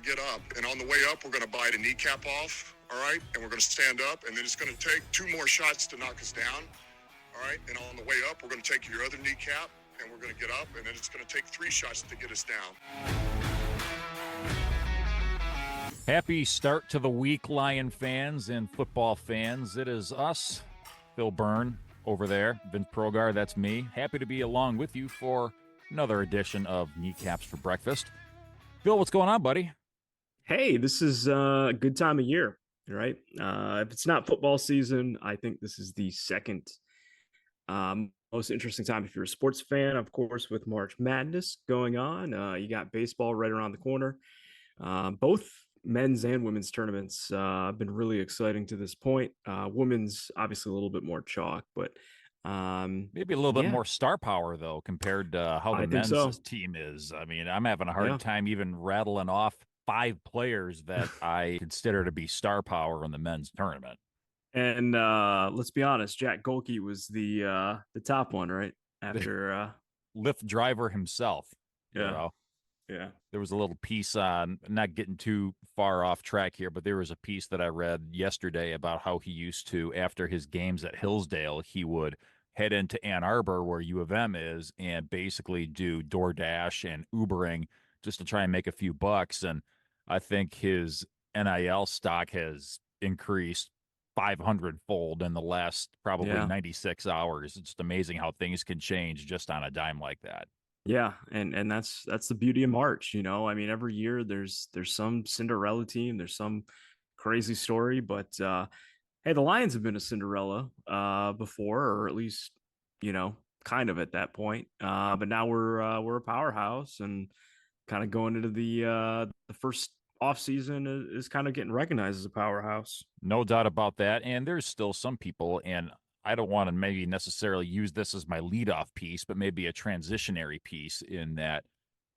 get up. And on the way up, we're going to bite a kneecap off, all right? And we're going to stand up, and then it's going to take 2 more shots to knock us down, all right? And on the way up, we're going to take your other kneecap, and we're going to get up, and then it's going to take 3 shots to get us down. Happy start to the week, Lion fans and football fans. It is us, Phil Byrne over there, Vince Progar, that's me. Happy to be along with you for another edition of Kneecaps for Breakfast. Phil, what's going on, buddy? Hey, this is a good time of year, right? If it's not football season, I think this is the second most interesting time if you're a sports fan, of course, with March Madness going on. You got baseball right around the corner. Both men's and women's tournaments have been really exciting to this point. Women's obviously a little bit more chalk, but maybe a little bit more star power, though, compared to how the men's team is. I mean, I'm having a hard time even rattling off 5 players that I consider to be star power in the men's tournament. And let's be honest, Jack Golke was the top one, right? After Lyft driver himself. Yeah. You know? Yeah. There was a little piece on, not getting too far off track here, but there was a piece that I read yesterday about how he used to, after his games at Hillsdale, he would head into Ann Arbor, where U of M is, and basically do DoorDash and Ubering just to try and make a few bucks. And I think his NIL stock has increased 500-fold in the last probably 96 hours. It's just amazing how things can change just on a dime like that. Yeah, and that's the beauty of March, you know. I mean, every year there's some Cinderella team, there's some crazy story, but hey, the Lions have been a Cinderella before, or at least, you know, kind of at that point. But now we're a powerhouse, and kind of going into the first off season is kind of getting recognized as a powerhouse. No doubt about that. And there's still some people, and I don't want to maybe necessarily use this as my leadoff piece, but maybe a transitionary piece, in that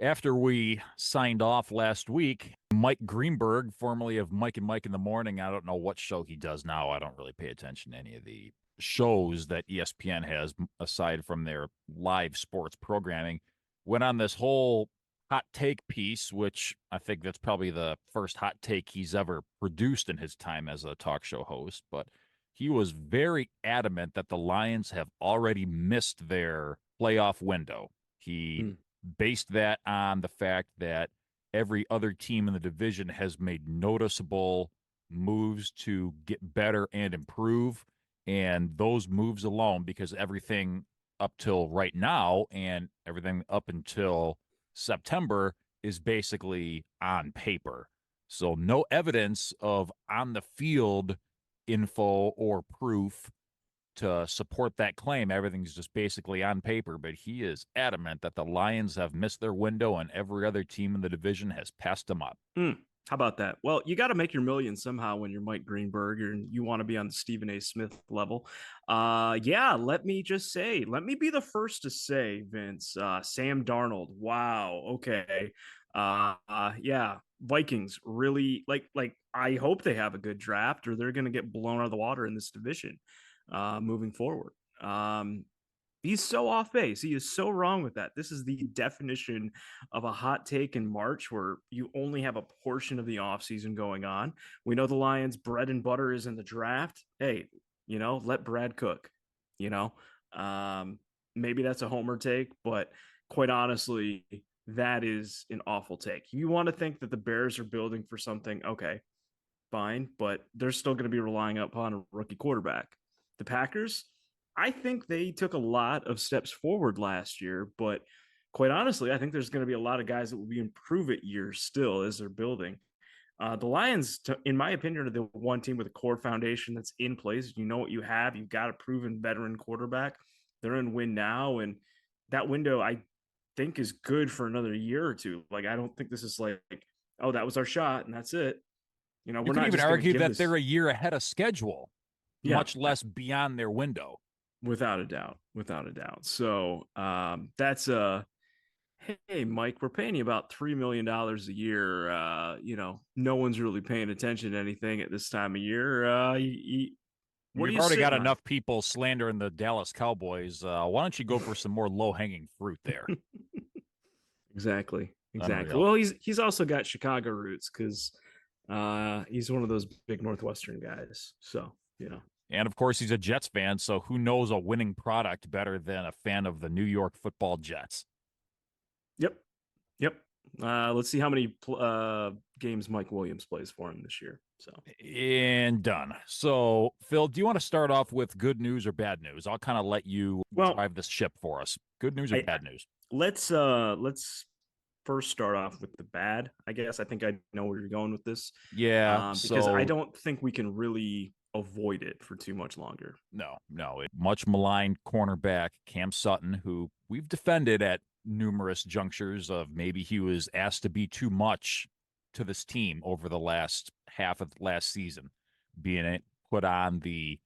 after we signed off last week, Mike Greenberg, formerly of Mike and Mike in the Morning, I don't know what show he does now. I don't really pay attention to any of the shows that ESPN has, aside from their live sports programming, went on this whole hot take piece, which I think that's probably the first hot take he's ever produced in his time as a talk show host. But he was very adamant that the Lions have already missed their playoff window. He based that on the fact that every other team in the division has made noticeable moves to get better and improve. And those moves alone, because everything up till right now and everything up until September is basically on paper. So no evidence of on the field info or proof to support that claim. Everything's just basically on paper, but he is adamant that the Lions have missed their window and every other team in the division has passed them up. How about that? Well, you got to make your millions somehow when you're Mike Greenberg and you want to be on the Stephen A. Smith level. Let me be the first to say, Vince, Sam Darnold. Wow. Okay. Vikings really like I hope they have a good draft, or they're going to get blown out of the water in this division moving forward. He's so off base. He is so wrong with that. This is the definition of a hot take in March, where you only have a portion of the offseason going on. We know the Lions' bread and butter is in the draft. Hey, you know, let Brad cook. You know, maybe that's a homer take, but quite honestly, that is an awful take. You want to think that the Bears are building for something, okay, fine, but they're still going to be relying upon a rookie quarterback. The Packers, I think they took a lot of steps forward last year, but quite honestly, I think there's going to be a lot of guys that will be improve it years still as they're building. The Lions, in my opinion, are the one team with a core foundation that's in place. You know what you have. You've got a proven veteran quarterback. They're in win now, and that window, I think, is good for another year or two. Like, I don't think this is like, oh, that was our shot and that's it. You know, we're not even argue that they're a year ahead of schedule, much less beyond their window. Without a doubt. So that's hey, Mike, we're paying you about $3 million a year. You know, no one's really paying attention to anything at this time of year. We've already got enough people slandering the Dallas Cowboys. Why don't you go for some more low-hanging fruit there? Exactly. Exactly. Unreal. Well, he's also got Chicago roots because he's one of those big Northwestern guys. So And of course, he's a Jets fan, so who knows a winning product better than a fan of the New York Football Jets? Yep, yep. Let's see how many games Mike Williams plays for him this year. So And done. So, Phil, do you want to start off with good news or bad news? I'll kind of let you well, drive this ship for us. Good news or I, bad news? let's first start off with the bad. I guess I think I know where you're going with this. Yeah. Because I So don't think we can really avoid it for too much longer. no. Much maligned cornerback Cam Sutton, who we've defended at numerous junctures of maybe he was asked to be too much to this team over the last half of last season, being put on the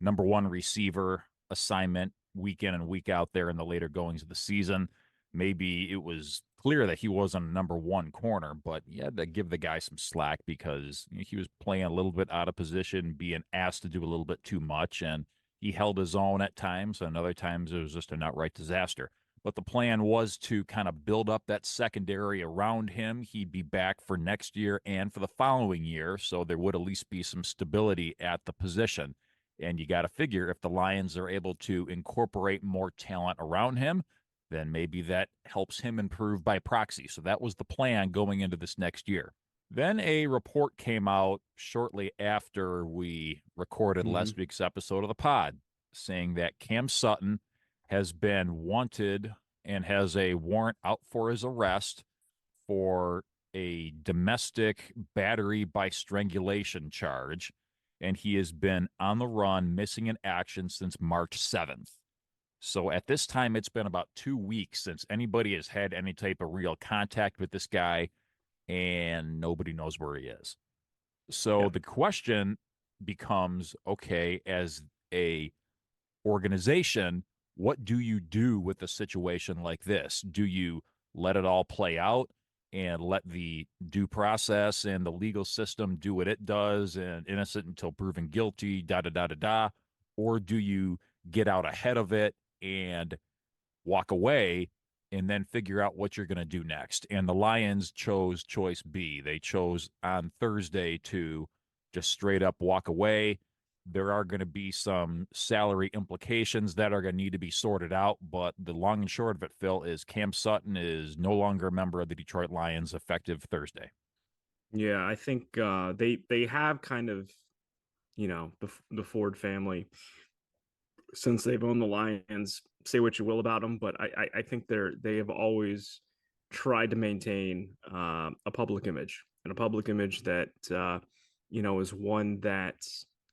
number one receiver assignment week in and week out there in the later goings of the season. Maybe it was clear that he wasn't a number one corner, but you had to give the guy some slack because he was playing a little bit out of position, being asked to do a little bit too much, and he held his own at times, and other times it was just an outright disaster. But the plan was to kind of build up that secondary around him. He'd be back for next year and for the following year, so there would at least be some stability at the position. And you got to figure if the Lions are able to incorporate more talent around him, then maybe that helps him improve by proxy. So that was the plan going into this next year. Then a report came out shortly after we recorded last week's episode of the pod saying that Cam Sutton has been wanted and has a warrant out for his arrest for a domestic battery by strangulation charge, and he has been on the run, missing in action since March 7th. So at this time, it's been about 2 weeks since anybody has had any type of real contact with this guy, and nobody knows where he is. So the question becomes, okay, as a organization, what do you do with a situation like this? Do you let it all play out and let the due process and the legal system do what it does and innocent until proven guilty, da da da da da? Or do you get out ahead of it and walk away and then figure out what you're going to do next? And the Lions chose choice B. They chose on Thursday to just straight up walk away. There are going to be some salary implications that are going to need to be sorted out, but the long and short of it, Phil, is Cam Sutton is no longer a member of the Detroit Lions effective Thursday. Yeah, I think they have kind of, the Ford family, since they've owned the Lions. Say what you will about them, but I think they have always tried to maintain a public image, and a public image that is one that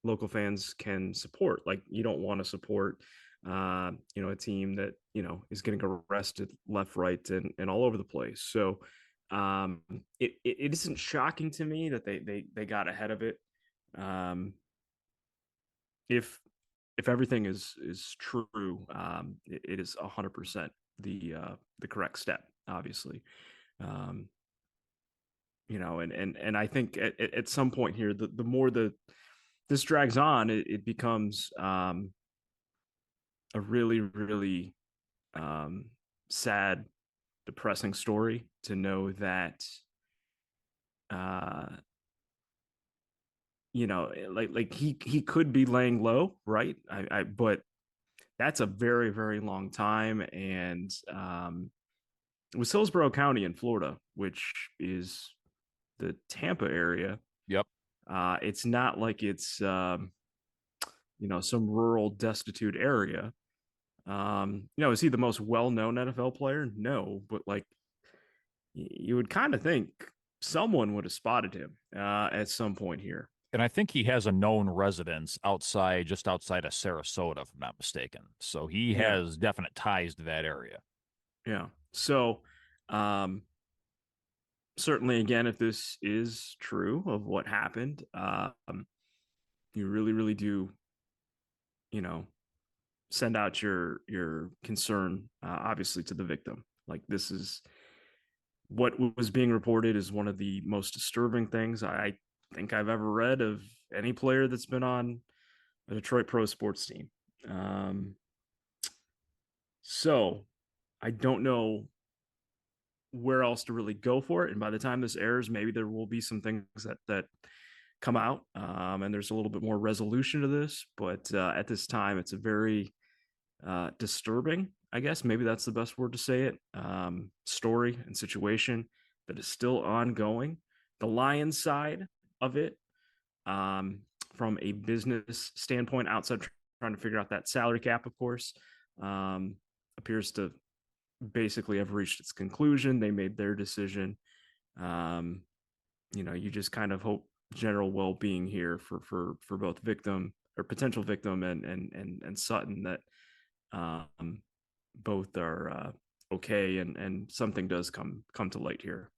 local fans can support. Like, you don't want to support a team that is getting arrested left, right, and all over the place. So it isn't shocking to me that they got ahead of it. Um, if everything is true, it is 100% the correct step, obviously. Um, and I think at some point here, the more this drags on, it becomes a really, really sad, depressing story to know that uh like he could be laying low, right? But that's a very, very long time. And with Hillsborough County in Florida, which is the Tampa area, Yep. it's not like it's some rural, destitute area. Is he the most well-known NFL player? No, but like you would kind of think someone would have spotted him at some point here. And I think he has a known residence just outside of Sarasota, if I'm not mistaken. So he has definite ties to that area. Yeah. So, certainly, again, if this is true of what happened, you really, really do, send out your concern, obviously, to the victim. Like, this is what was being reported is one of the most disturbing things I think I've ever read of any player that's been on a Detroit pro sports team. So I don't know where else to really go for it. And by the time this airs, maybe there will be some things that come out, and there's a little bit more resolution to this. But at this time, it's a very disturbing, I guess maybe that's the best word to say it, story and situation that is still ongoing. The Lions side of it, um, from a business standpoint, outside trying to figure out that salary cap, of course, um, appears to basically have reached its conclusion. They made their decision. Um, you just kind of hope general well-being here for both victim or potential victim and Sutton, that both are okay, and something does come to light here.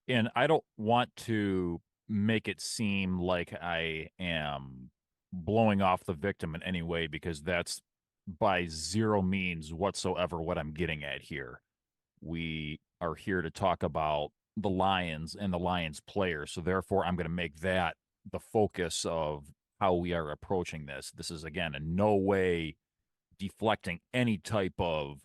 And I don't want to make it seem like I am blowing off the victim in any way, because that's by zero means whatsoever what I'm getting at here. We are here to talk about the Lions and the Lions players. So therefore, I'm going to make that the focus of how we are approaching this. This is, again, in no way deflecting any type of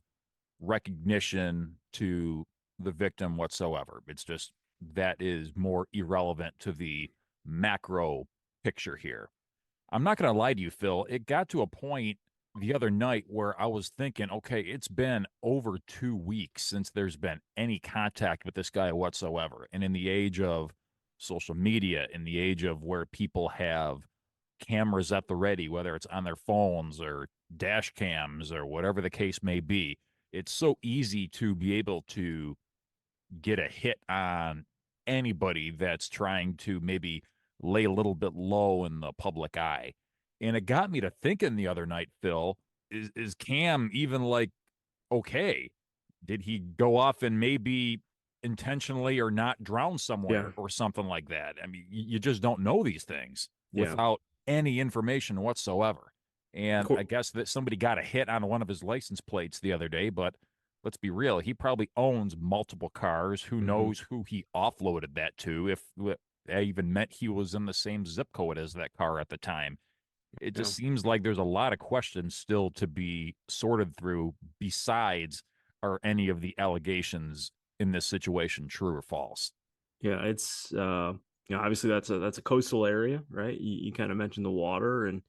recognition to the victim whatsoever. It's just that is more irrelevant to the macro picture here. I'm not going to lie to you, Phil. It got to a point the other night where I was thinking, okay, it's been over 2 weeks since there's been any contact with this guy whatsoever. And in the age of social media, in the age of where people have cameras at the ready, whether it's on their phones or dash cams or whatever the case may be, it's so easy to be able to get a hit on anybody that's trying to maybe lay a little bit low in the public eye. And it got me to thinking the other night, Phil, is Cam even like okay? Did he go off and maybe intentionally or not drown someone Yeah, or something like that? I mean, you just don't know these things yeah. without any information whatsoever. And I guess that somebody got a hit on one of his license plates the other day, but let's be real, he probably owns multiple cars. Who Mhm. knows who he offloaded that to, if that even meant he was in the same zip code as that car at the time. It Yeah. just seems like there's a lot of questions still to be sorted through, besides are any of the allegations in this situation true or false. Yeah, it's obviously that's a coastal area, right? You kind of mentioned the water, and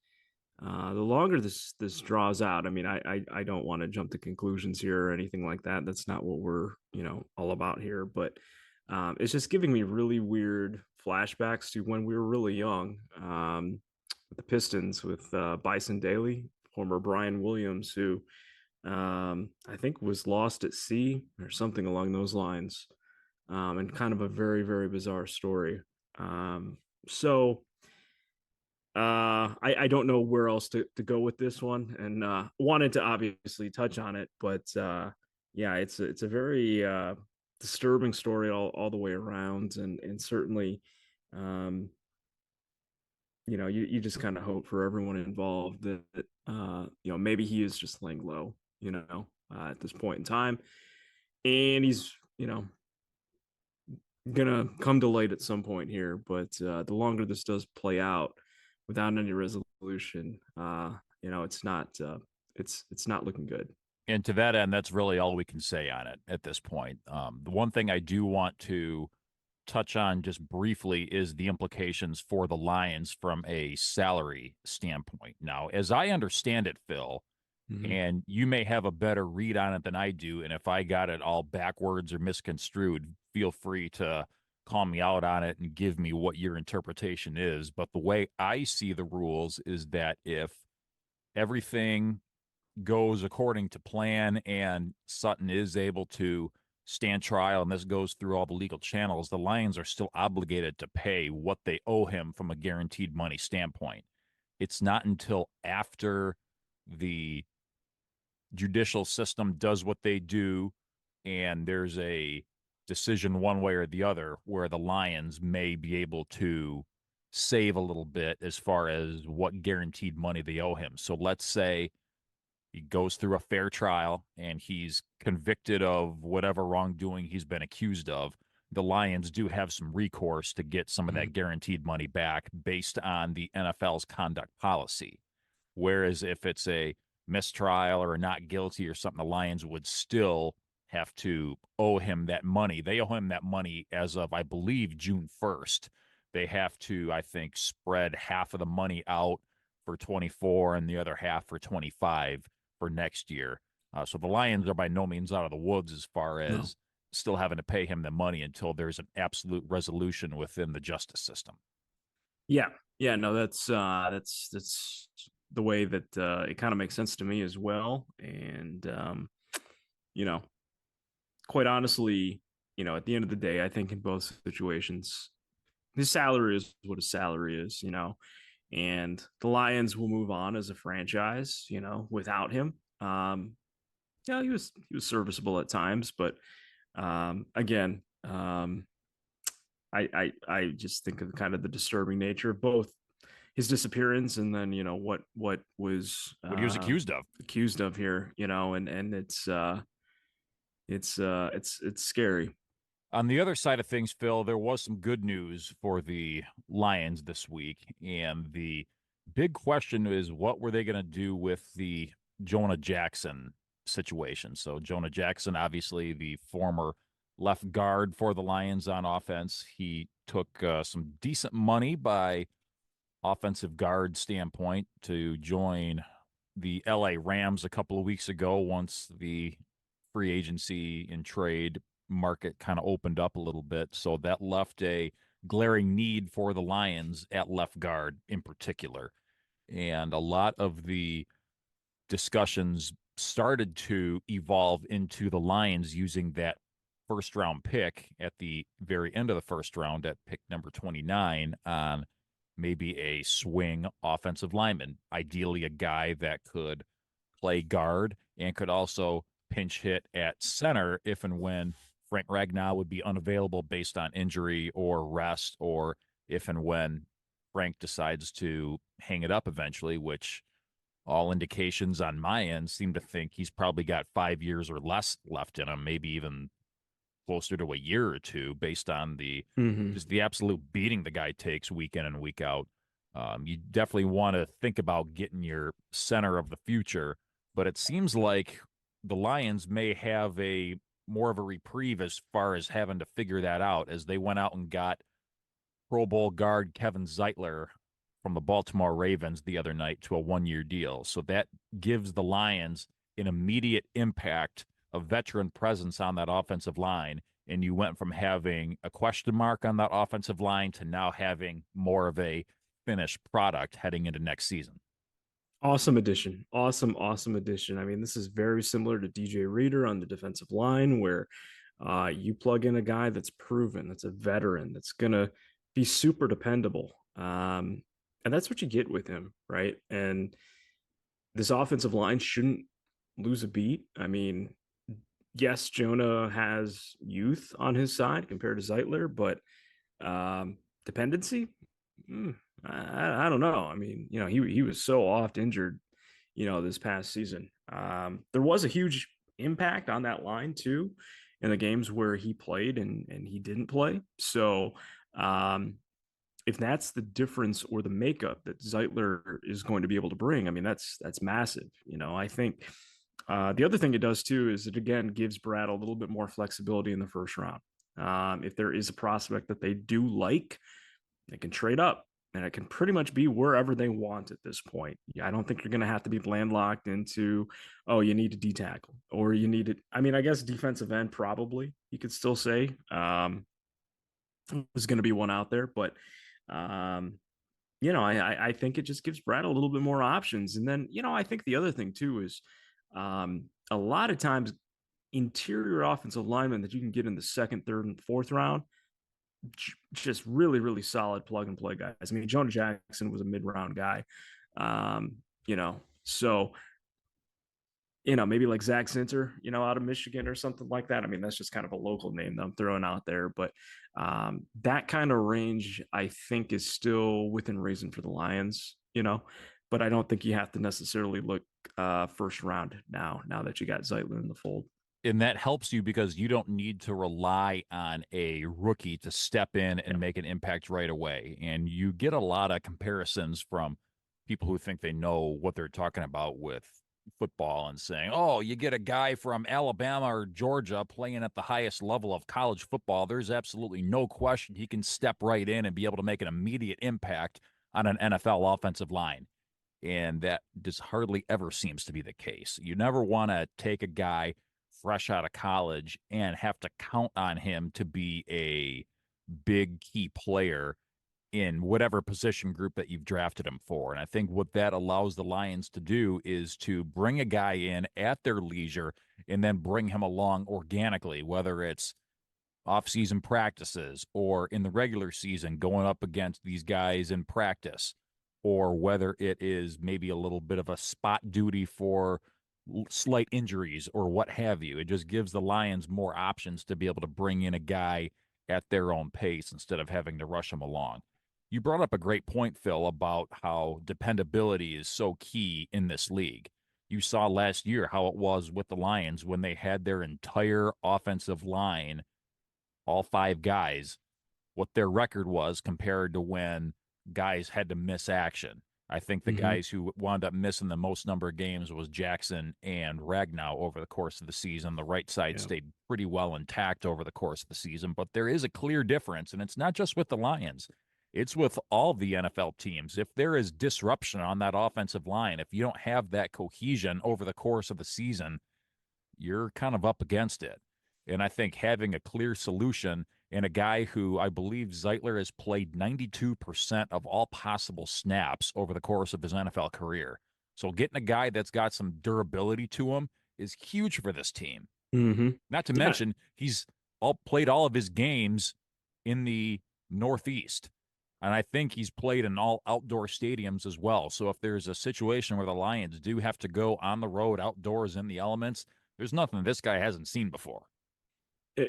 the longer this draws out, I mean, I don't want to jump to conclusions here or anything like that. That's not what we're all about here. But it's just giving me really weird flashbacks to when we were really young, with the Pistons, with Bison Daly, former Brian Williams, who I think was lost at sea or something along those lines, and kind of a very, very bizarre story. So I don't know where else to go with this one, and wanted to obviously touch on it, but yeah, it's a very disturbing story all the way around, and certainly, um, you just kind of hope for everyone involved that maybe he is just laying low, at this point in time, and he's gonna come to light at some point here. But the longer this does play out without any resolution, it's not looking good. And to that end, that's really all we can say on it at this point. The one thing I do want to touch on just briefly is the implications for the Lions from a salary standpoint. Now, as I understand it, Phil, Mhm. and you may have a better read on it than I do, and if I got it all backwards or misconstrued, feel free to call me out on it and give me what your interpretation is. But the way I see the rules is that if everything goes according to plan and Sutton is able to stand trial and this goes through all the legal channels, the Lions are still obligated to pay what they owe him from a guaranteed money standpoint. It's not until after the judicial system does what they do and there's a decision one way or the other where the Lions may be able to save a little bit as far as what guaranteed money they owe him. So let's say he goes through a fair trial and he's convicted of whatever wrongdoing he's been accused of. The Lions do have some recourse to get some of Mhm. that guaranteed money back based on the NFL's conduct policy. Whereas if it's a mistrial or a not guilty or something, the Lions would still have to owe him that money. They owe him that money as of, I believe, June 1st. They have to, I think, spread half of the money out for 24 and the other half for 25 for next year. So the Lions are by no means out of the woods as far as still having to pay him the money until there's an absolute resolution within the justice system. Yeah. Yeah, no, that's the way that it kind of makes sense to me as well. And you know, quite honestly, at the end of the day, I think in both situations, his salary is what his salary is, and the Lions will move on as a franchise, without him. Yeah, he was serviceable at times, but again, I just think of kind of the disturbing nature of both his disappearance and then what was What he was accused of here, and it's scary. On the other side of things, Phil, there was some good news for the Lions this week. And the big question is, what were they going to do with the Jonah Jackson situation? So, Jonah Jackson, obviously the former left guard for the Lions on offense, he took some decent money by offensive guard standpoint to join the LA Rams a couple of weeks ago once the free agency and trade market kind of opened up a little bit. So that left a glaring need for the Lions at left guard in particular. And a lot of the discussions started to evolve into the Lions using that first round pick at the very end of the first round at pick number 29 on maybe a swing offensive lineman, ideally a guy that could play guard and could also pinch hit at center if and when Frank Ragnow would be unavailable based on injury or rest, or if and when Frank decides to hang it up eventually, which all indications on my end seem to think he's probably got 5 years or less left in him, maybe even closer to a year or two based on the just the absolute beating the guy takes week in and week out. You definitely want to think about getting your center of the future, but it seems like the Lions may have a more of a reprieve as far as having to figure that out, as they went out and got Pro Bowl guard Kevin Zeitler from the Baltimore Ravens the other night to a 1-year deal. So that gives the Lions an immediate impact, a veteran presence on that offensive line. And you went from having a question mark on that offensive line to now having more of a finished product heading into next season. Awesome addition. Awesome addition. I mean, this is very similar to DJ Reader on the defensive line, where you plug in a guy that's proven, that's a veteran, that's going to be super dependable. And that's what you get with him, right? And this offensive line shouldn't lose a beat. I mean, yes, Jonah has youth on his side compared to Zeitler, but dependency, I don't know. I mean, he was so oft injured, this past season. There was a huge impact on that line too in the games where he played and he didn't play. So if that's the difference or the makeup that Zeitler is going to be able to bring, I mean, that's massive. I think the other thing it does too is it again gives Brad a little bit more flexibility in the first round. If there is a prospect that they do like, they can trade up. And it can pretty much be wherever they want at this point. Yeah, I don't think you're going to have to be landlocked into, oh, you need a D tackle or you need it. I mean, I guess defensive end, probably you could still say there's going to be one out there, but I think it just gives Brad a little bit more options. And then, I think the other thing too is a lot of times interior offensive linemen that you can get in the second, third, and fourth round, just really, really solid plug and play guys. I mean, Jonah Jackson was a mid-round guy, so maybe like Zach Sinter, out of Michigan or something like that. I mean, that's just kind of a local name that I'm throwing out there, but that kind of range I think is still within reason for the Lions, but I don't think you have to necessarily look first round now that you got Zeitler in the fold. And that helps you because you don't need to rely on a rookie to step in and make an impact right away. And you get a lot of comparisons from people who think they know what they're talking about with football and saying, oh, you get a guy from Alabama or Georgia playing at the highest level of college football, there's absolutely no question he can step right in and be able to make an immediate impact on an NFL offensive line. And that just hardly ever seems to be the case. You never want to take a guy fresh out of college and have to count on him to be a big key player in whatever position group that you've drafted him for. And I think what that allows the Lions to do is to bring a guy in at their leisure and then bring him along organically, whether it's off-season practices or in the regular season going up against these guys in practice, or whether it is maybe a little bit of a spot duty for slight injuries or what have you. It just gives the Lions more options to be able to bring in a guy at their own pace instead of having to rush him along. You brought up a great point, Phil, about how dependability is so key in this league. You saw last year how it was with the Lions when they had their entire offensive line, all 5 guys, what their record was compared to when guys had to miss action. I think the guys who wound up missing the most number of games was Jackson and Ragnow over the course of the season. The right side stayed pretty well intact over the course of the season, but there is a clear difference, and it's not just with the Lions. It's with all the NFL teams. If there is disruption on that offensive line, if you don't have that cohesion over the course of the season, you're kind of up against it. And I think having a clear solution and a guy who I believe Zeitler has played 92% of all possible snaps over the course of his NFL career. So getting a guy that's got some durability to him is huge for this team. Not to mention, he's played all of his games in the Northeast. And I think he's played in all outdoor stadiums as well. So if there's a situation where the Lions do have to go on the road outdoors in the elements, there's nothing this guy hasn't seen before.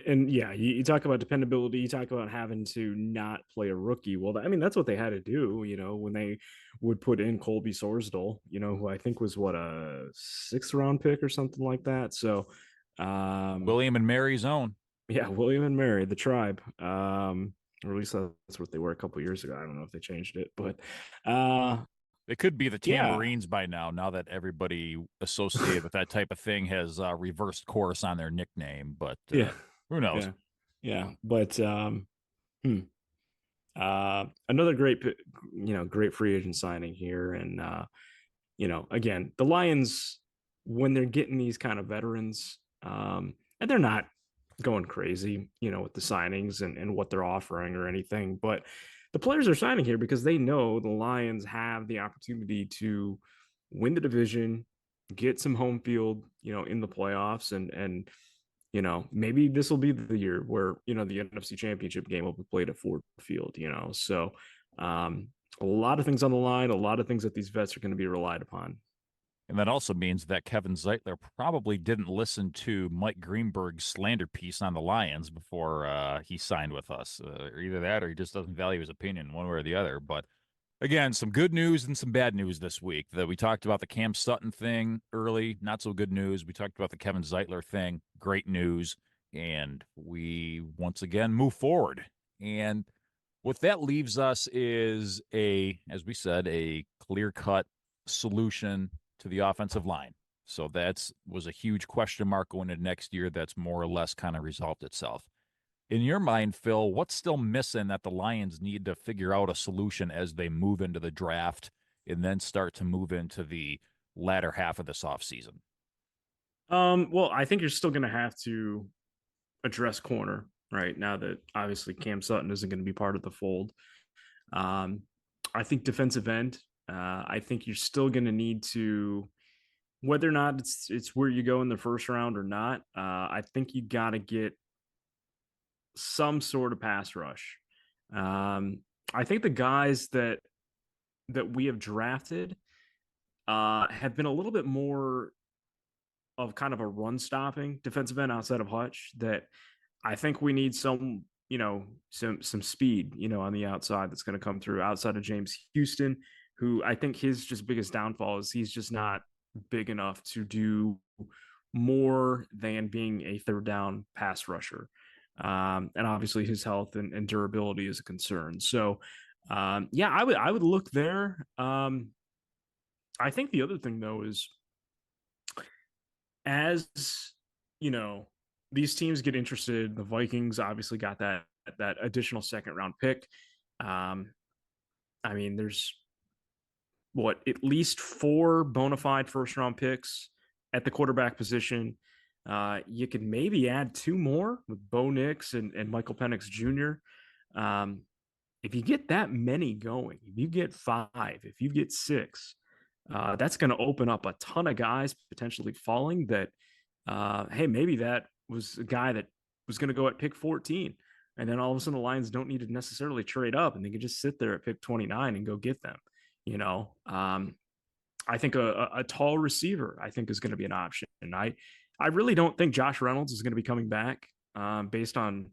And yeah, you talk about dependability, you talk about having to not play a rookie. Well, I mean, that's what they had to do, when they would put in Colby Sorsdal, who I think was a 6th round pick or something like that. So, William and Mary's own. Yeah, William and Mary, the tribe. Or at least that's what they were a couple years ago. I don't know if they changed it, but they could be the Tamarines by now that everybody associated with that type of thing has reversed course on their nickname. But who knows? Yeah. But another great, great free agent signing here. And, again, the Lions, when they're getting these kind of veterans, and they're not going crazy, with the signings and what they're offering or anything, but the players are signing here because they know the Lions have the opportunity to win the division, get some home field, in the playoffs, and maybe this will be the year where the NFC Championship game will be played at Ford Field. So a lot of things on the line, a lot of things that these vets are going to be relied upon. And that also means that Kevin Zeitler probably didn't listen to Mike Greenberg's slander piece on the Lions before he signed with us. Either that or he just doesn't value his opinion one way or the other. But again, some good news and some bad news this week. That we talked about the Cam Sutton thing early, not so good news. We talked about the Kevin Zeitler thing, great news. And we once again move forward. And what that leaves us is as we said, a clear-cut solution to the offensive line. So that was a huge question mark going into next year that's more or less kind of resolved itself. In your mind, Phil, what's still missing that the Lions need to figure out a solution as they move into the draft and then start to move into the latter half of this offseason? Well, I think you're still going to have to address corner right now that obviously Cam Sutton isn't going to be part of the fold. I think defensive end, I think you're still going to need to, whether or not it's where you go in the first round or not, I think you got to get some sort of pass rush. I think the guys that we have drafted have been a little bit more of kind of a run stopping defensive end outside of Hutch. That I think we need some speed, on the outside that's going to come through outside of James Houston, who I think his just biggest downfall is he's just not big enough to do more than being a third down pass rusher. And obviously his health and durability is a concern. So I would look there. I think the other thing though is as you know, these teams get interested. The Vikings obviously got that additional second round pick. Um, I mean, there's at least 4 bona fide first round picks at the quarterback position. You could maybe add 2 more with Bo Nix and Michael Penix Jr. Um, if you get that many going, if you get 5, if you get 6, that's going to open up a ton of guys potentially falling that, hey, maybe that was a guy that was going to go at pick 14. And then all of a sudden the Lions don't need to necessarily trade up and they can just sit there at pick 29 and go get them. You know, I think a tall receiver, I think, is going to be an option. And I really don't think Josh Reynolds is going to be coming back based on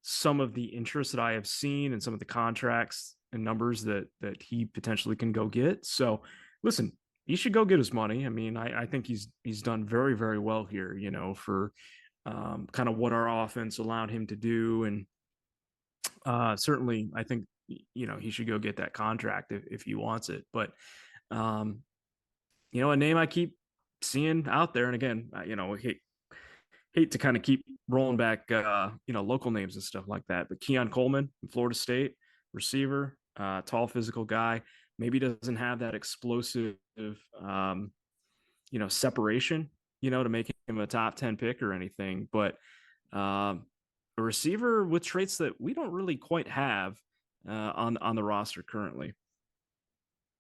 some of the interest that I have seen and some of the contracts and numbers that he potentially can go get. So, listen, he should go get his money. I mean, I think he's done very, very well here, you know, for kind of what our offense allowed him to do. And certainly, I think, you know, he should go get that contract if he wants it. But, um, you know, a name I keep seeing out there, and again, you know, hate to kind of keep rolling back, you know, local names and stuff like that. But Keon Coleman from Florida State, receiver, tall, physical guy. Maybe doesn't have that explosive, you know, separation, you know, to make him a top 10 pick or anything. But a receiver with traits that we don't really quite have on the roster currently.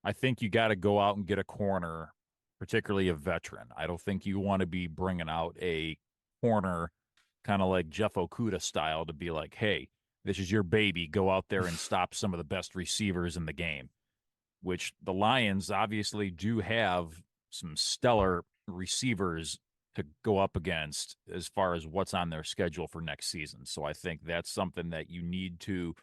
I think you got to go out and get a corner, particularly a veteran. I don't think you want to be bringing out a corner kind of like Jeff Okuda style to be like, hey, this is your baby. Go out there and stop some of the best receivers in the game, which the Lions obviously do have some stellar receivers to go up against as far as what's on their schedule for next season. So I think that's something that you need to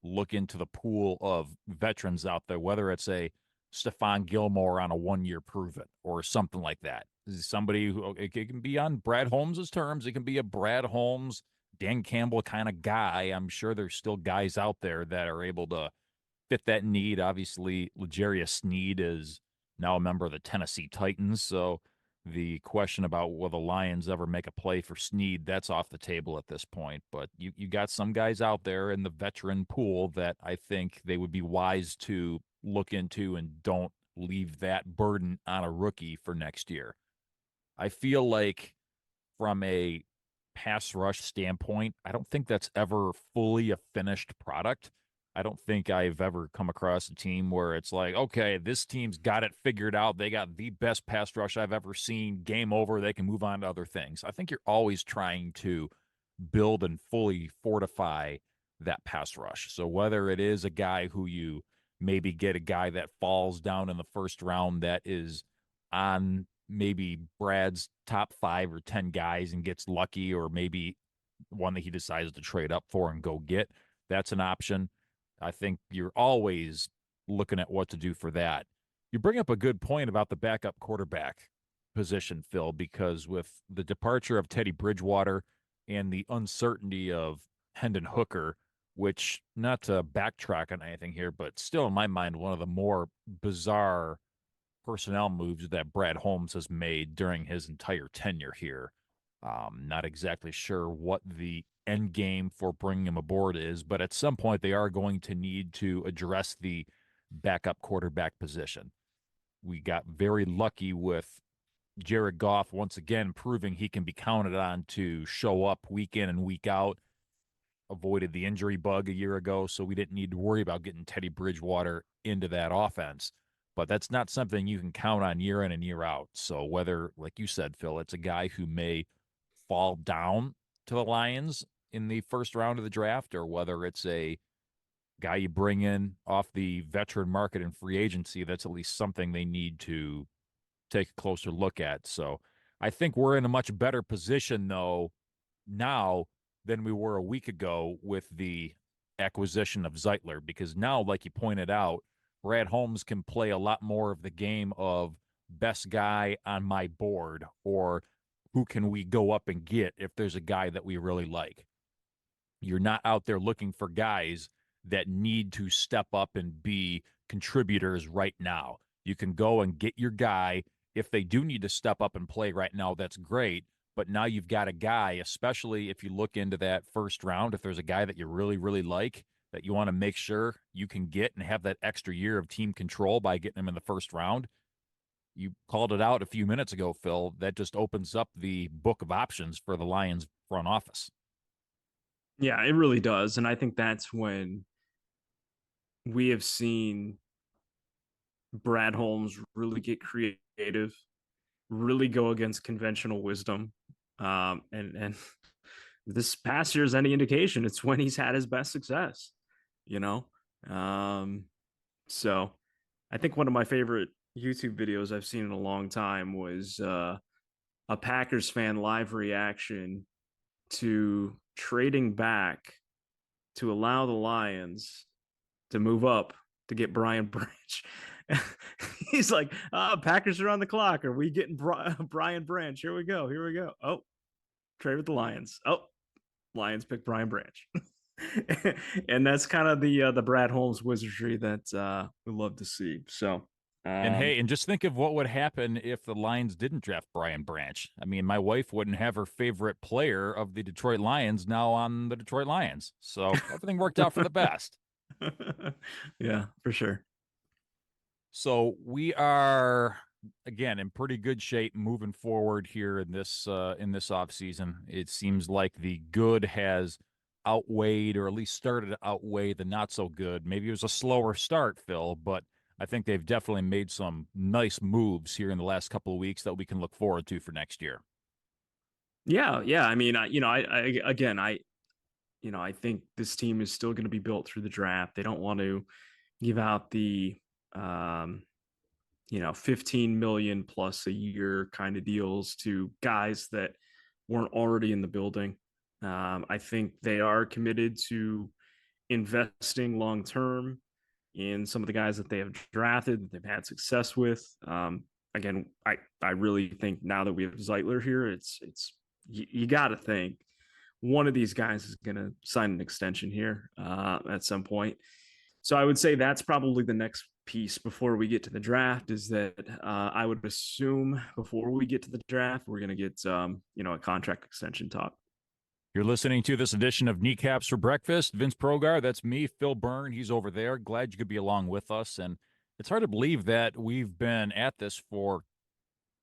look into the pool of veterans out there, whether it's a Stephon Gilmore on a 1-year prove-it or something like that. Somebody who it can be on Brad Holmes's terms. It can be a Brad Holmes, Dan Campbell kind of guy. I'm sure there's still guys out there that are able to fit that need. Obviously, L'Jarius Sneed is now a member of the Tennessee Titans, so the question about will the Lions ever make a play for Sneed, that's off the table at this point. But you got some guys out there in the veteran pool that I think they would be wise to look into and don't leave that burden on a rookie for next year. I feel like from a pass rush standpoint, I don't think that's ever fully a finished product. I don't think I've ever come across a team where it's like, okay, this team's got it figured out. They got the best pass rush I've ever seen. Game over. They can move on to other things. I think you're always trying to build and fully fortify that pass rush. So whether it is a guy who you maybe get a guy that falls down in the first round that is on maybe Brad's top 5 or 10 guys and gets lucky, or maybe one that he decides to trade up for and go get, that's an option. I think you're always looking at what to do for that. You bring up a good point about the backup quarterback position, Phil, because with the departure of Teddy Bridgewater and the uncertainty of Hendon Hooker, which, not to backtrack on anything here, but still in my mind, one of the more bizarre personnel moves that Brad Holmes has made during his entire tenure here. Not exactly sure what the end game for bringing him aboard is, but at some point they are going to need to address the backup quarterback position. We got very lucky with Jared Goff once again proving he can be counted on to show up week in and week out. Avoided the injury bug a year ago, so we didn't need to worry about getting Teddy Bridgewater into that offense. But that's not something you can count on year in and year out. So whether, like you said, Phil, it's a guy who may fall down to the Lions in the first round of the draft, or whether it's a guy you bring in off the veteran market and free agency, that's at least something they need to take a closer look at. So I think we're in a much better position, though, now than we were a week ago with the acquisition of Zeitler, because now, like you pointed out, Brad Holmes can play a lot more of the game of best guy on my board, or who can we go up and get if there's a guy that we really like. You're not out there looking for guys that need to step up and be contributors right now. You can go and get your guy if they do need to step up and play right now, that's great. But now you've got a guy, especially if you look into that first round, if there's a guy that you really, really like that you want to make sure you can get and have that extra year of team control by getting him in the first round. You called it out a few minutes ago, Phil. That just opens up the book of options for the Lions front office. Yeah, it really does. And I think that's when we have seen Brad Holmes really get creative, really go against conventional wisdom. And this past year is any indication, it's when he's had his best success, you know? Um, so I think one of my favorite YouTube videos I've seen in a long time was a Packers fan live reaction to trading back to allow the Lions to move up to get Brian Branch. He's like, Packers are on the clock. Are we getting Brian Branch? Here we go. Here we go. Oh, trade with the Lions. Oh, Lions pick Brian Branch. And that's kind of the Brad Holmes wizardry that we love to see. So, And hey, and just think of what would happen if the Lions didn't draft Brian Branch. I mean, my wife wouldn't have her favorite player of the Detroit Lions now on the Detroit Lions. So everything worked out for the best. Yeah, for sure. So we are again in pretty good shape moving forward here in this off season. It seems like the good has outweighed, or at least started to outweigh, the not so good. Maybe it was a slower start, Phil, but I think they've definitely made some nice moves here in the last couple of weeks that we can look forward to for next year. Yeah, yeah. I mean, I think this team is still going to be built through the draft. They don't want to give out the um, 15 million plus a year kind of deals to guys that weren't already in the building. I think they are committed to investing long term in some of the guys that they have drafted, that they've had success with. Again, I really think now that we have Zeitler here, it's you got to think one of these guys is going to sign an extension here at some point. So I would say that's probably the next piece before we get to the draft. Is that I would assume before we get to the draft, we're going to get a contract extension talk. You're listening to this edition of Kneecaps for Breakfast. Vince Progar, that's me. Phil Byrne, he's over there. Glad you could be along with us. And it's hard to believe that we've been at this for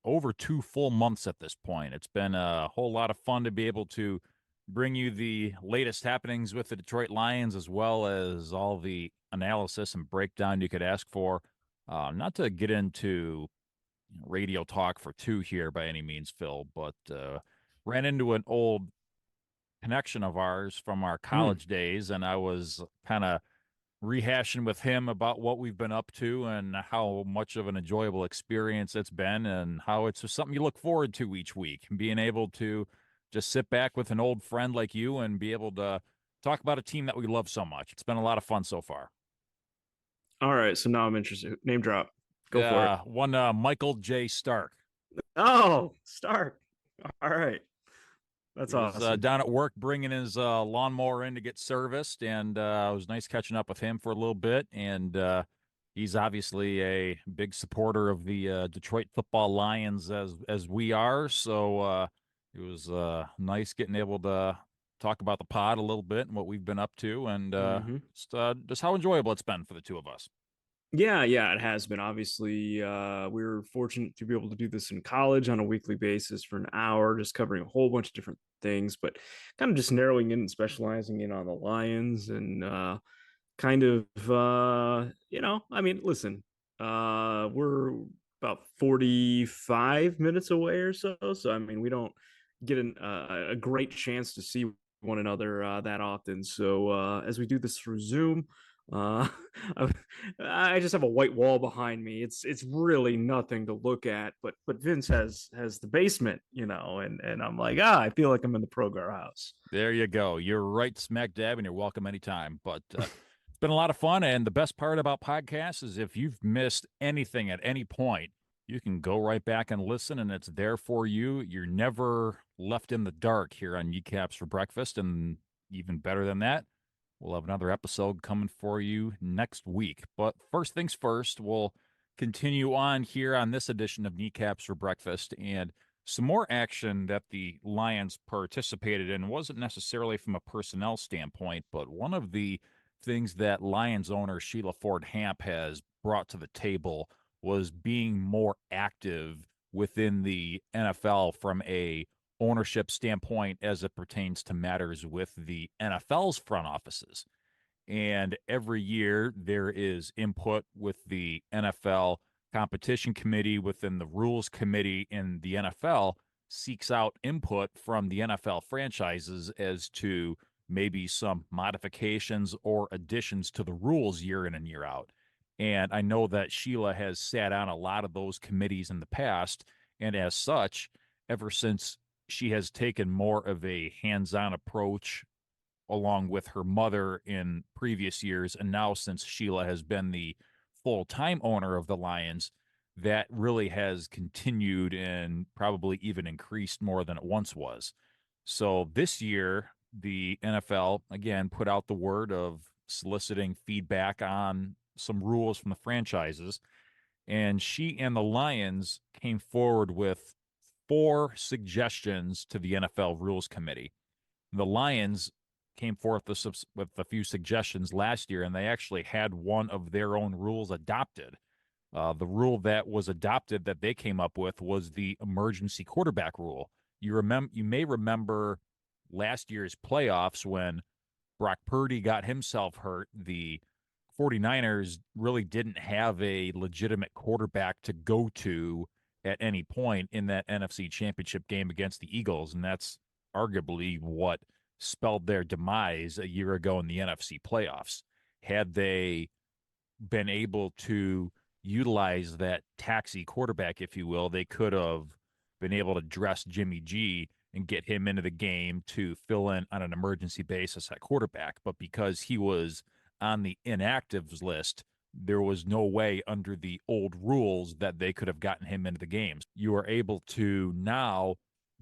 over 2 full months at this point. It's been a whole lot of fun to be able to bring you the latest happenings with the Detroit Lions, as well as all the analysis and breakdown you could ask for. Not to get into radio talk for two here by any means, Phil, but ran into an old connection of ours from our college days, and I was kind of rehashing with him about what we've been up to and how much of an enjoyable experience it's been, and how it's just something you look forward to each week, and being able to just sit back with an old friend like you and be able to talk about a team that we love so much. It's been a lot of fun so far. All right, so now I'm interested. Name drop. Go for it. One Michael J. Stark. Oh, Stark. All right. That's He was awesome. down at work bringing his lawnmower in to get serviced, and it was nice catching up with him for a little bit. And he's obviously a big supporter of the Detroit Football Lions as we are. So it was nice getting able to talk about the pod a little bit and what we've been up to, and just how enjoyable it's been for the two of us. Yeah, yeah, it has been. Obviously, we were fortunate to be able to do this in college on a weekly basis for an hour, just covering a whole bunch of different things, but kind of just narrowing in and specializing in on the Lions and kind of I mean, listen, we're about 45 minutes away or so. So I mean, we don't get a great chance to see one another that often. So as we do this through Zoom, uh I just have a white wall behind me. It's really nothing to look at, but Vince has the basement, and I'm like, I feel like I'm in the Progar house. There you go. You're right smack dab, and you're welcome anytime. But it's been a lot of fun, and the best part about podcasts is if you've missed anything at any point, you can go right back and listen, and it's there for you. You're never left in the dark here on Kneecaps for Breakfast, and even better than that, we'll have another episode coming for you next week. But first things first, we'll continue on here on this edition of Kneecaps for Breakfast, and some more action that the Lions participated in wasn't necessarily from a personnel standpoint, but one of the things that Lions owner Sheila Ford Hamp has brought to the table was being more active within the NFL from a ownership standpoint as it pertains to matters with the NFL's front offices. And every year there is input with the NFL competition committee within the rules committee, and the NFL seeks out input from the NFL franchises as to maybe some modifications or additions to the rules year in and year out. And I know that Sheila has sat on a lot of those committees in the past, and as such, ever since she has taken more of a hands-on approach along with her mother in previous years, and now since Sheila has been the full-time owner of the Lions, that really has continued and probably even increased more than it once was. So this year, the NFL again put out the word of soliciting feedback on some rules from the franchises, and she and the Lions came forward with 4 suggestions to the NFL Rules Committee. The Lions came forth with a few suggestions last year, and they actually had one of their own rules adopted. The rule that was adopted that they came up with was the emergency quarterback rule. You may remember last year's playoffs when Brock Purdy got himself hurt. The 49ers really didn't have a legitimate quarterback to go to at any point in that NFC Championship game against the Eagles, and that's arguably what spelled their demise a year ago in the NFC playoffs. Had they been able to utilize that taxi quarterback, if you will, they could have been able to dress Jimmy G and get him into the game to fill in on an emergency basis at quarterback. But because he was on the inactives list, there was no way under the old rules that they could have gotten him into the games. You are able to now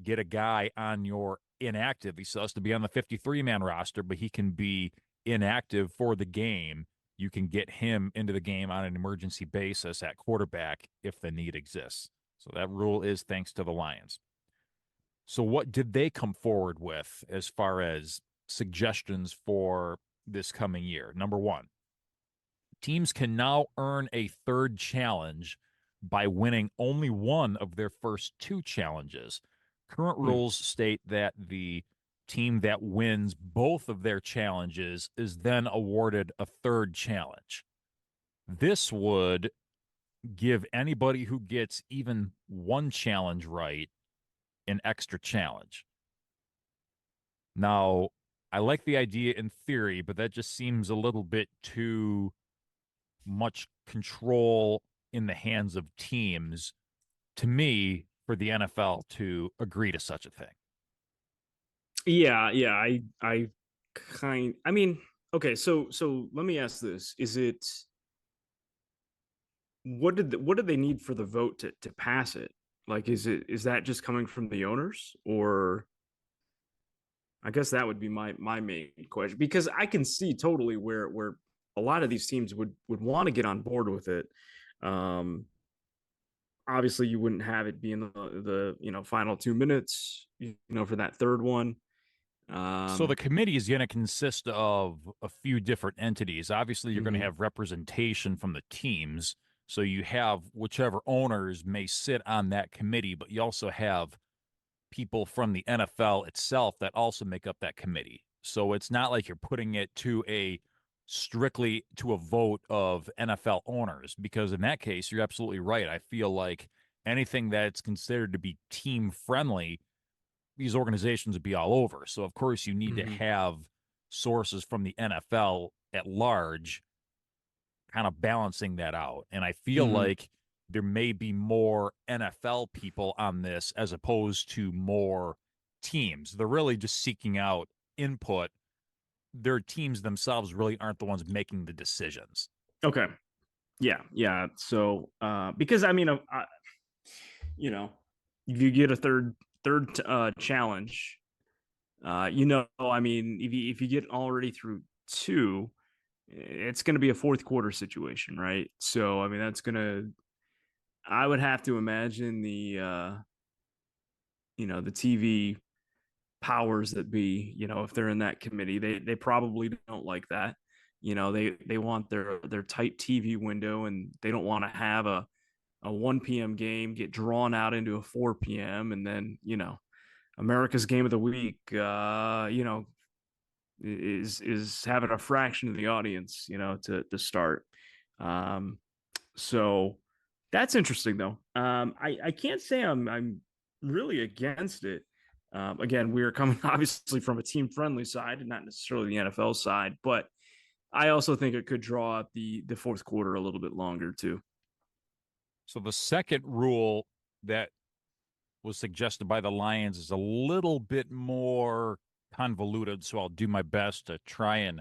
get a guy on your inactive. He still has to be on the 53-man roster, but he can be inactive for the game. You can get him into the game on an emergency basis at quarterback if the need exists. So that rule is thanks to the Lions. So what did they come forward with as far as suggestions for this coming year? Number one, teams can now earn a third challenge by winning only one of their first 2 challenges. Current rules state that the team that wins both of their challenges is then awarded a third challenge. This would give anybody who gets even one challenge right an extra challenge. Now, I like the idea in theory, but that just seems a little bit too much control in the hands of teams to me for the NFL to agree to such a thing. Yeah, I mean, okay, so let me ask this. Is it what did they need for the vote to pass it? Like is that just coming from the owners, or I guess that would be my main question, because I can see totally where a lot of these teams would want to get on board with it. Um Obviously you wouldn't have it be in the final 2 minutes, for that third one. So the Um committee is going to consist of a few different entities. Obviously, you're going to mhm, have representation from the teams. So you have whichever owners may sit on that committee, but you also have people from the NFL itself that also make up that committee. So it's not like you're putting it to a strictly to a vote of NFL owners, because in that case, you're absolutely right. I feel like anything that's considered to be team friendly, these organizations would be all over. So of course you need to mhm. have sources from the NFL at large kind of balancing that out. And I feel Mhm. like there may be more NFL people on this as opposed to more teams. They're really just seeking out input. Their teams themselves really aren't the ones making the decisions. Okay. Yeah, yeah. So, because I mean, you know, if you get a third challenge, I mean, if you get already through 2, it's going to be a fourth quarter situation, right? So, I mean, I would have to imagine the TV powers that be, if they're in that committee, they probably don't like that. They want their tight TV window, and they don't want to have a 1 p.m. game get drawn out into a 4 p.m. and then, America's game of the week, is having a fraction of the audience, to start. Um, so that's interesting though. I can't say I'm really against it. Again, we are coming obviously from a team friendly side and not necessarily the NFL side, but I also think it could draw out the fourth quarter a little bit longer too. So the second rule that was suggested by the Lions is a little bit more convoluted, so I'll do my best to try and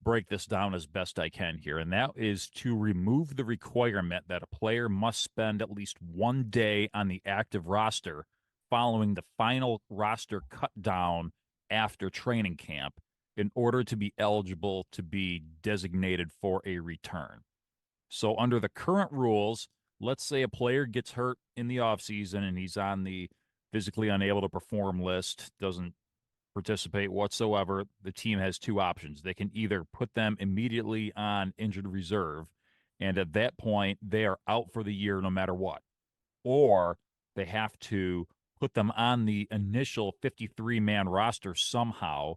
break this down as best I can here. And that is to remove the requirement that a player must spend at least 1 day on the active roster following the final roster cut down after training camp in order to be eligible to be designated for a return. So under the current rules, let's say a player gets hurt in the offseason and he's on the physically unable to perform list, doesn't participate whatsoever. The team has two options. They can either put them immediately on injured reserve, and at that point, they are out for the year no matter what, or they have to put them on the initial 53-man roster somehow,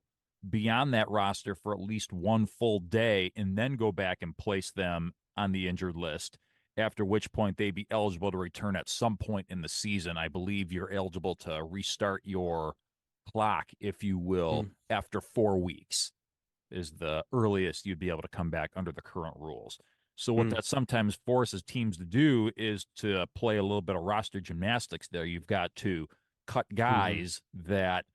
beyond that roster for at least one full day, and then go back and place them on the injured list, after which point they'd be eligible to return at some point in the season. I believe you're eligible to restart your clock, if you will, after 4 weeks is the earliest you'd be able to come back under the current rules. So what that sometimes forces teams to do is to play a little bit of roster gymnastics there. You've got to cut guys that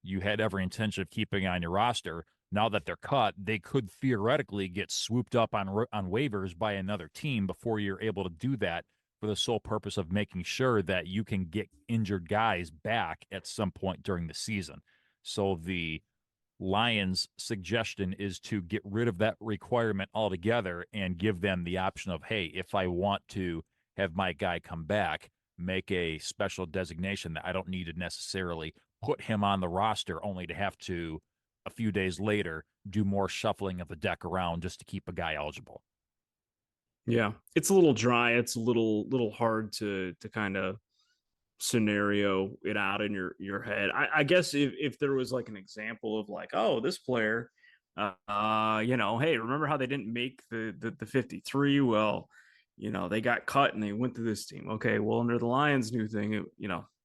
you had every intention of keeping on your roster. Now that they're cut, they could theoretically get swooped up on waivers by another team before you're able to do that, for the sole purpose of making sure that you can get injured guys back at some point during the season. So the Lions' suggestion is to get rid of that requirement altogether and give them the option of, hey, if I want to have my guy come back, make a special designation that I don't need to necessarily put him on the roster, only to have to, a few days later, do more shuffling of the deck around just to keep a guy eligible. Yeah, it's a little dry. It's a little hard to kind of scenario it out in your head. I guess if there was like an example of like, oh, this player, hey, remember how they didn't make the 53? Well, they got cut and they went to this team. Okay, well, under the Lions' new thing,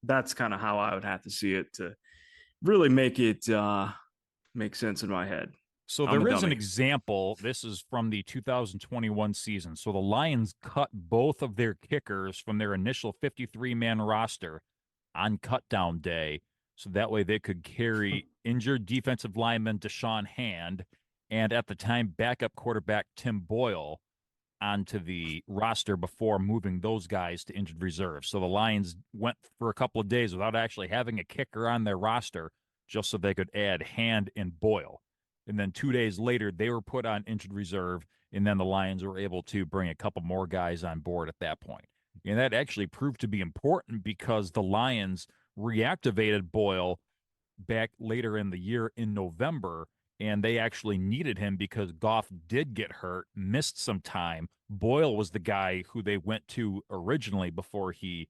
that's kind of how I would have to see it to really make it make sense in my head. So there is an example. This is from the 2021 season. So the Lions cut both of their kickers from their initial 53-man roster on cutdown day, so that way they could carry injured defensive lineman Deshaun Hand and, at the time, backup quarterback Tim Boyle onto the roster before moving those guys to injured reserve. So the Lions went for a couple of days without actually having a kicker on their roster, just so they could add Hand and Boyle. And then 2 days later, they were put on injured reserve, and then the Lions were able to bring a couple more guys on board at that point. And that actually proved to be important because the Lions reactivated Boyle back later in the year in November, and they actually needed him because Goff did get hurt, missed some time. Boyle was the guy who they went to originally before he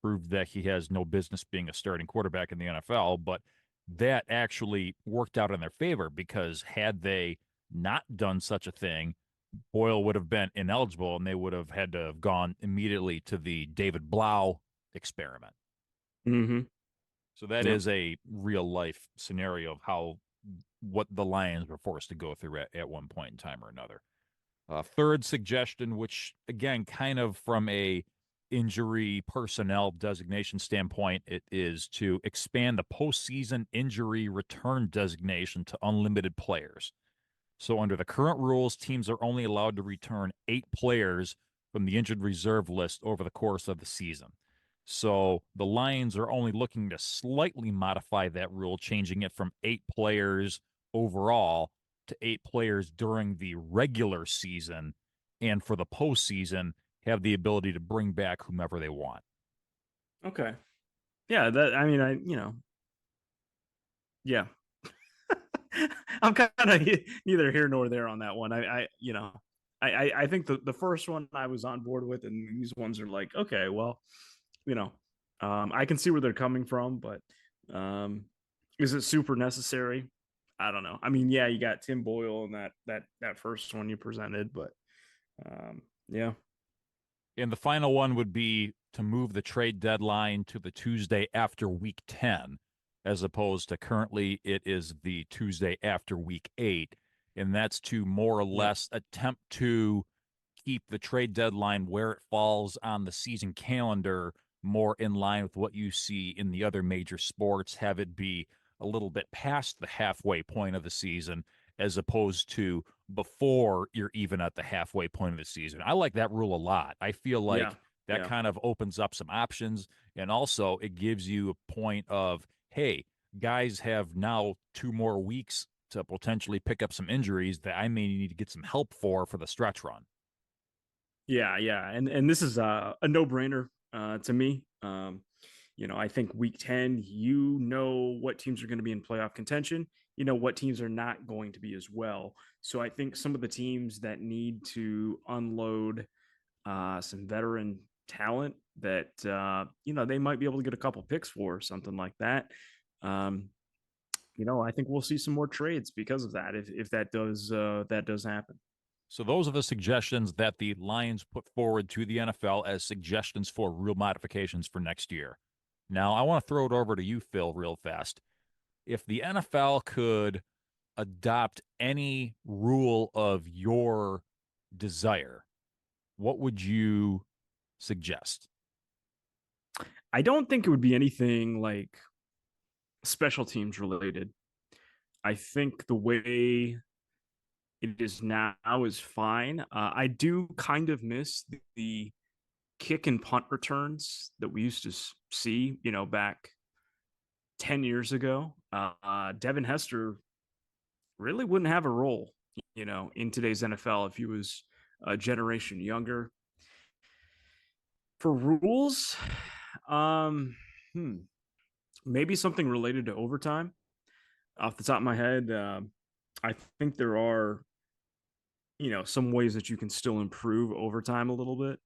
proved that he has no business being a starting quarterback in the NFL, but that actually worked out in their favor, because had they not done such a thing, Boyle would have been ineligible and they would have had to have gone immediately to the David Blau experiment. So that is a real life scenario of what the Lions were forced to go through at one point in time or another. Third suggestion, which again, kind of from a injury personnel designation standpoint, it is to expand the postseason injury return designation to unlimited players. So under the current rules, teams are only allowed to return 8 players from the injured reserve list over the course of the season. So the Lions are only looking to slightly modify that rule, changing it from 8 players overall to 8 players during the regular season, and for the postseason, have the ability to bring back whomever they want. Okay. Yeah, that I mean, yeah. I'm kind of neither here nor there on that one. I think the first one I was on board with, and these ones are like, okay, well, you know, I can see where they're coming from, but um, is it super necessary? I don't know. I mean, yeah, you got Tim Boyle and that first one you presented, but yeah, And the final one would be to move the trade deadline to the Tuesday after week 10, as opposed to currently it is the Tuesday after week 8. And that's to more or yep, less attempt to keep the trade deadline where it falls on the season calendar, more in line with what you see in the other major sports, have it be a little bit past the halfway point of the season as opposed to before you're even at the halfway point of the season. I like that rule a lot. I feel yeah, like that yeah, kind of opens up some options, and also it gives you a point of, hey, guys have now 2 more weeks to potentially pick up some injuries that I may need to get some help for the stretch run. yeah. And this is a no brainer to me. I think week 10, what teams are going to be in playoff contention, what teams are not going to be as well. So I think some of the teams that need to unload some veteran talent that, they might be able to get a couple picks for, something like that. Um, I think we'll see some more trades because of that if that does happen. So those are the suggestions that the Lions put forward to the NFL as suggestions for rule modifications for next year. Now, I want to throw it over to you, Phil, real fast. If the NFL could adopt any rule of your desire, what would you suggest? I don't think it would be anything like special teams related. I think the way it is now is fine. I do kind of miss the kick and punt returns that we used to see, back 10 years ago. Devin Hester really wouldn't have a role, in today's NFL if he was a generation younger. For rules, um, hmm, maybe something related to overtime. Off the top of my head, I think there are, some ways that you can still improve overtime a little bit.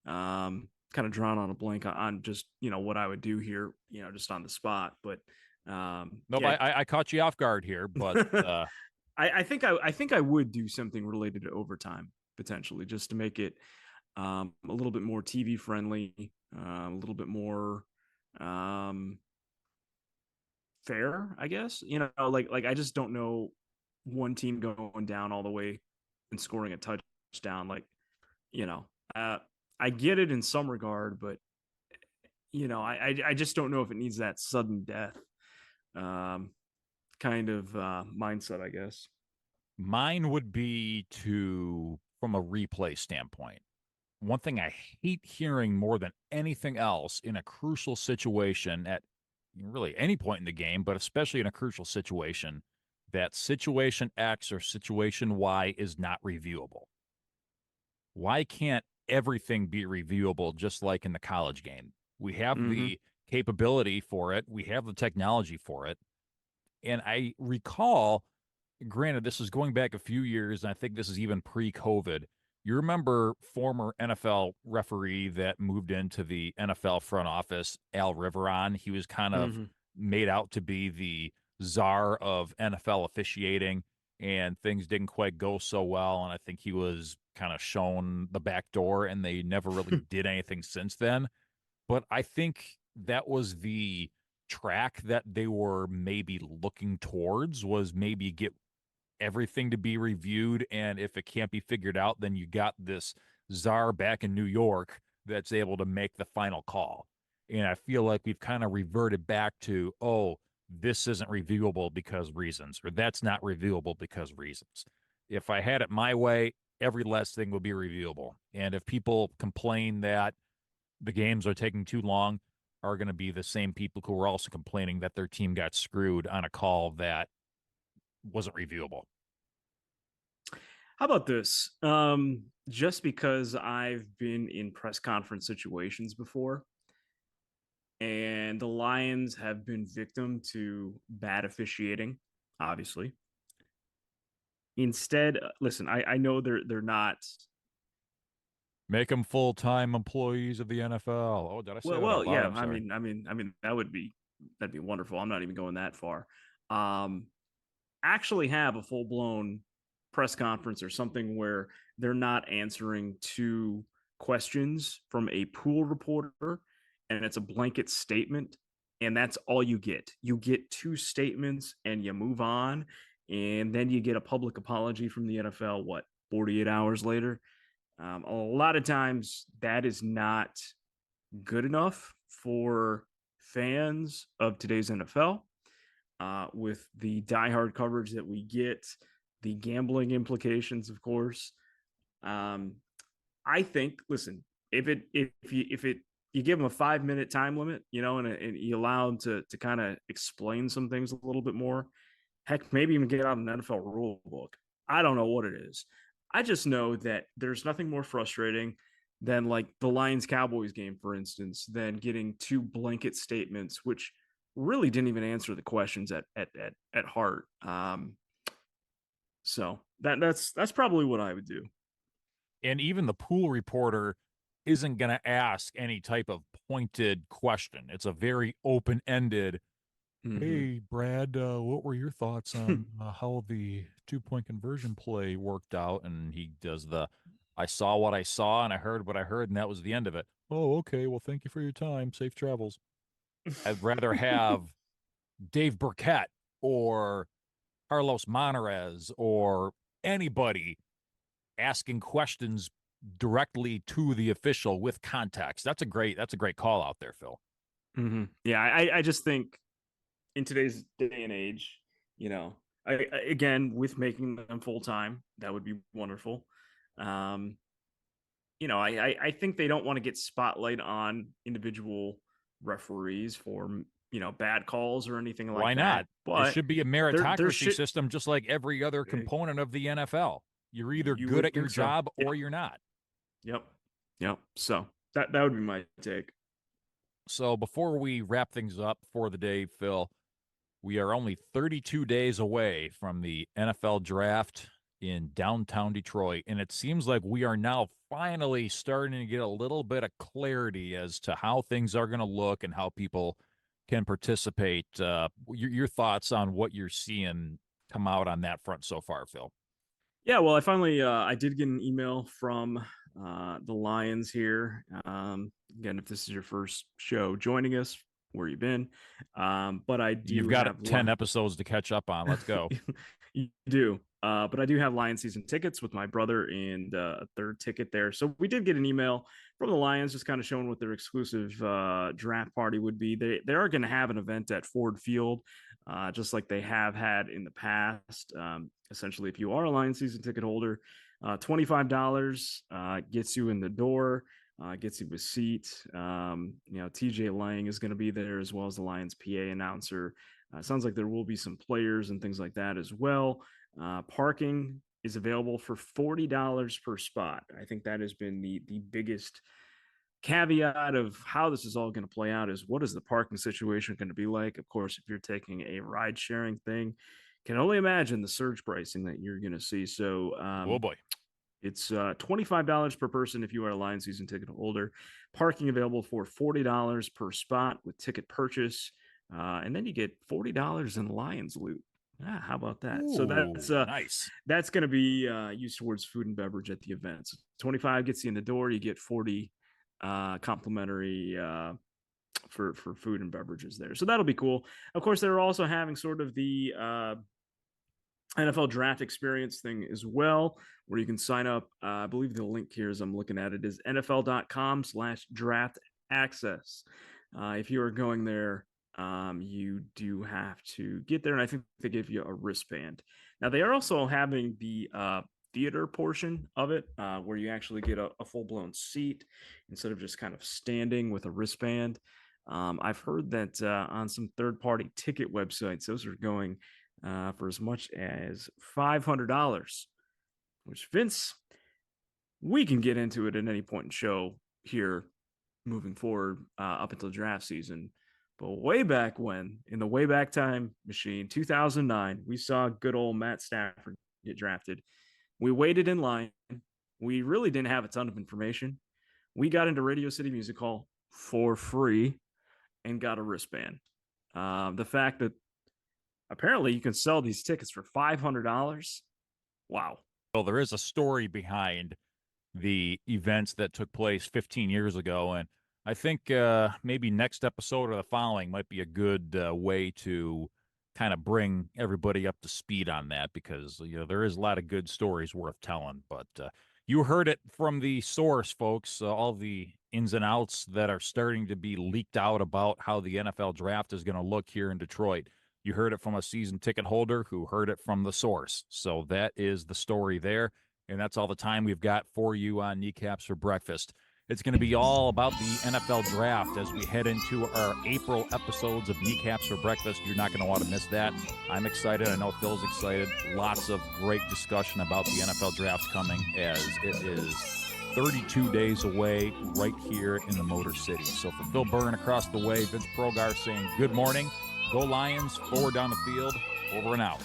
Kind of drawn on a blank on just what I would do here, just on the spot. But Nope, yeah, I caught you off guard here, but I think I would do something related to overtime potentially, just to make it a little bit more TV friendly, a little bit more um, fair, I guess. Like I just don't know one team going down all the way and scoring a touchdown. Like, you know, uh, I get it in some regard, but I just don't know if it needs that sudden death um, kind of mindset, I guess. mine would be to, from a replay standpoint. One thing I hate hearing more than anything else in a crucial situation at really any point in the game, but especially in a crucial situation, that situation X or situation Y is not reviewable. Why can't everything be reviewable just like in the college game? We have Mm-hmm. the capability for it, we have the technology for it. And I recall, granted, this is going back a few years, and I think this is even pre COVID. You remember former NFL referee that moved into the NFL front office, Al Riveron? He was kind of Mm-hmm. made out to be the czar of NFL officiating, and things didn't quite go so well. And I think he was kind of shown the back door, and they never really did anything since then. But I think that was the track that they were maybe looking towards, was maybe get everything to be reviewed, and if it can't be figured out, then you got this czar back in New York that's able to make the final call. And I feel like we've kind of reverted back to, oh, this isn't reviewable because reasons, or that's not reviewable because reasons. If I had it my way, every last thing would be reviewable. And if people complain that the games are taking too long, are going to be the same people who are also complaining that their team got screwed on a call that wasn't reviewable. How about this? Just because I've been in press conference situations before, and the Lions have been victim to bad officiating, obviously. Instead, listen, I know they're not. Make them full-time employees of the NFL. Oh, did I say that Well, out loud? yeah. I'm sorry. That'd be wonderful. I'm not even going that far. Um, actually have a full blown press conference or something where they're not answering two questions from a pool reporter and it's a blanket statement, and that's all you get. You get two statements and you move on, and then you get a public apology from the NFL 48 hours later. A lot of times that is not good enough for fans of today's NFL. With the diehard coverage that we get, the gambling implications, of course. Um, I think, listen, if it you give them a 5 minute time limit, and you allow them to kind of explain some things a little bit more. Heck, maybe even get out an NFL rule book. I don't know what it is. I just know that there's nothing more frustrating than like the Lions Cowboys game, for instance, than getting two blanket statements, which really didn't even answer the questions at heart. So that's probably what I would do. And even the pool reporter isn't going to ask any type of pointed question. It's a very open-ended, Mm-hmm. hey, Brad, what were your thoughts on how the 2-point conversion play worked out? And he does I saw what I saw and I heard what I heard, and that was the end of it. Oh, okay. Well, thank you for your time. Safe travels. I'd rather have Dave Burkett or Carlos Monarez or anybody asking questions directly to the official with context. That's a great call out there, Phil. Mm-hmm. Yeah, I just think in today's day and age, again, with making them full time, that would be wonderful. Um, I think they don't want to get spotlight on individual referees for bad calls or anything Why like that. not? It But should be a there meritocracy should system just like every other component of the NFL. You're either you good would at your think so. job Yeah. or you're not. Yep. Yep. So that would be my take. So before we wrap things up for the day, Phil, we are only 32 days away from the NFL draft in downtown Detroit, and it seems like we are now finally starting to get a little bit of clarity as to how things are going to look and how people can participate. Your thoughts on what you're seeing come out on that front so far, Phil? Yeah, well, I did get an email from the Lions here. Again, if this is your first show joining us, where you been? But I You've do got have 10 episodes to catch up on. Let's go. You do. But I do have Lions season tickets with my brother and a third ticket there. So we did get an email from the Lions just kind of showing what their exclusive draft party would be. They are going to have an event at Ford Field, just like they have had in the past. Essentially, if you are a Lions season ticket holder, $25 gets you in the door. Gets you a seat. TJ Lang is going to be there as well as the Lions PA announcer. Sounds like there will be some players and things like that as well. Parking is available for $40 per spot. I think that has been the biggest caveat of how this is all going to play out is what is the parking situation going to be like? Of course, if you're taking a ride sharing thing, can only imagine the surge pricing that you're going to see. So, Oh boy. it's $25 per person if you are a Lions season ticket holder. Parking available for $40 per spot with ticket purchase. And then you get $40 in Lions loot. How about that? So Ooh, nice. that's going to be used towards food and beverage at the event. So 25 gets you in the door. You get 40 complimentary for food and beverages there. So that'll be cool. Of course, they're also having sort of the NFL draft experience thing as well, where you can sign up. I believe the link here, as I'm looking at it, is NFL.com/draft access. If you are going there, you do have to get there, and I think they give you a wristband. Now, they are also having the theater portion of it, where you actually get a full blown seat instead of just kind of standing with a wristband. I've heard that on some third party ticket websites, those are going for as much as $500 which Vince, we can get into it at any point in the show here moving forward up until draft season. But way back when, in the way back time machine, 2009, we saw good old Matt Stafford get drafted. We waited in line. We really didn't have a ton of information. We got into Radio City Music Hall for free and got a wristband. The fact that apparently you can sell these tickets for $500. Wow. Well, there is a story behind the events that took place 15 years ago, and I think maybe next episode or the following might be a good way to kind of bring everybody up to speed on that, because there is a lot of good stories worth telling. But you heard it from the source, folks. All the ins and outs that are starting to be leaked out about how the NFL draft is going to look here in Detroit. You heard it from a season ticket holder who heard it from the source. So that is the story there. And that's all the time we've got for you on Kneecaps for Breakfast. It's going to be all about the NFL draft as we head into our April episodes of Kneecaps for Breakfast. You're not going to want to miss that. I'm excited. I know Phil's excited. Lots of great discussion about the NFL draft coming, as it is 32 days away right here in the Motor City. So for Phil Byrne across the way, Vince Progar saying good morning. Go Lions, forward down the field, over and out.